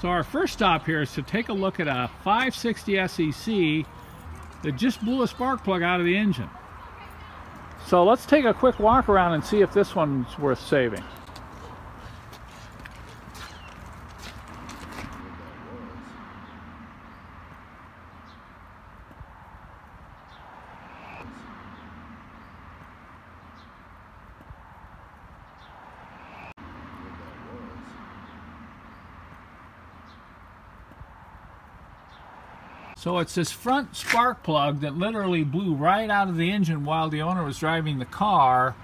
So our first stop here is to take a look at a 560 SEC that just blew a spark plug out of the engine. So let's take a quick walk around and see if this one's worth saving. So it's this front spark plug that literally blew right out of the engine while the owner was driving the car.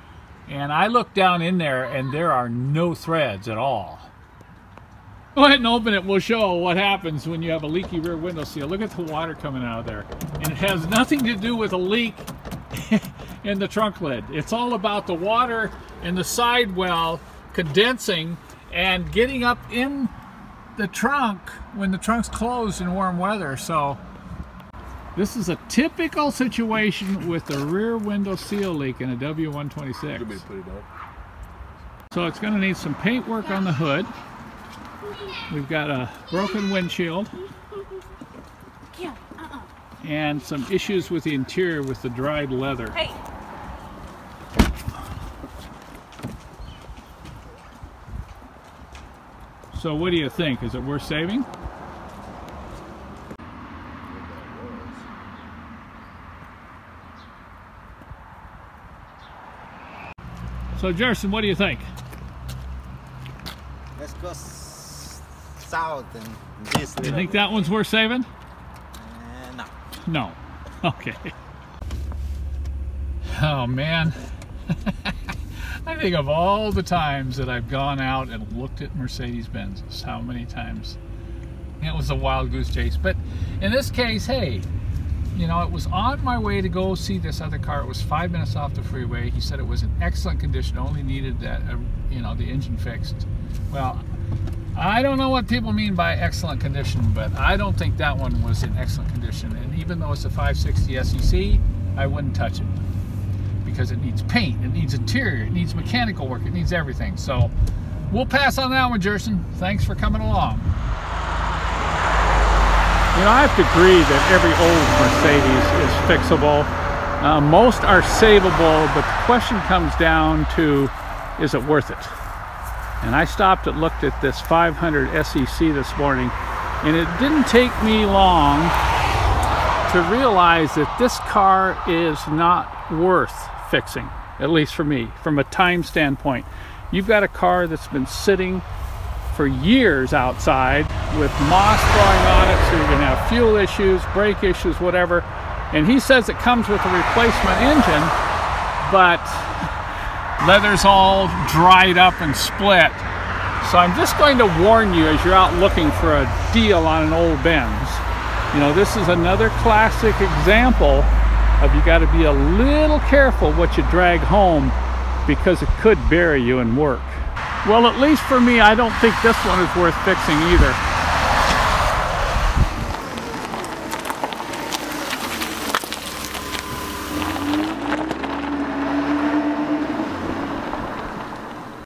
And I looked down in there and there are no threads at all. Go ahead and open it. We'll show what happens when you have a leaky rear window seal. Look at the water coming out of there. And it has nothing to do with a leak in the trunk lid. It's all about the water in the sidewell condensing and getting up in the trunk when the trunk's closed in warm weather. So this is a typical situation with the rear window seal leak in a W126. So it's going to need some paint work on the hood. We've got a broken windshield and some issues with the interior with the dried leather. So what do you think? Is it worth saving? So Jerson, what do you think? Let's go south and this. You think that one's worth saving? No. No. Okay. Oh man. I think of all the times that I've gone out and looked at Mercedes-Benzes, how many times it was a wild goose chase. But in this case, hey, you know, it was on my way to go see this other car. It was 5 minutes off the freeway. He said it was in excellent condition, only needed that, you know, the engine fixed. Well, I don't know what people mean by excellent condition, but I don't think that one was in excellent condition. And even though it's a 560 SEC, I wouldn't touch it, because it needs paint, it needs interior, it needs mechanical work, it needs everything. So we'll pass on that one, Jerson. Thanks for coming along. You know, I have to agree that every old Mercedes is fixable. Most are savable, but the question comes down to, is it worth it? And I stopped and looked at this 500 SEC this morning, and it didn't take me long to realize that this car is not worth fixing, at least for me, from a time standpoint. You've got a car that's been sitting for years outside with moss growing on it, so you're going to have fuel issues, brake issues, whatever. And he says it comes with a replacement engine, but leather's all dried up and split. So I'm just going to warn you as you're out looking for a deal on an old Benz. You know, this is another classic example of you got to be a little careful what you drag home, because it could bury you in work. Well, at least for me, I don't think this one is worth fixing either.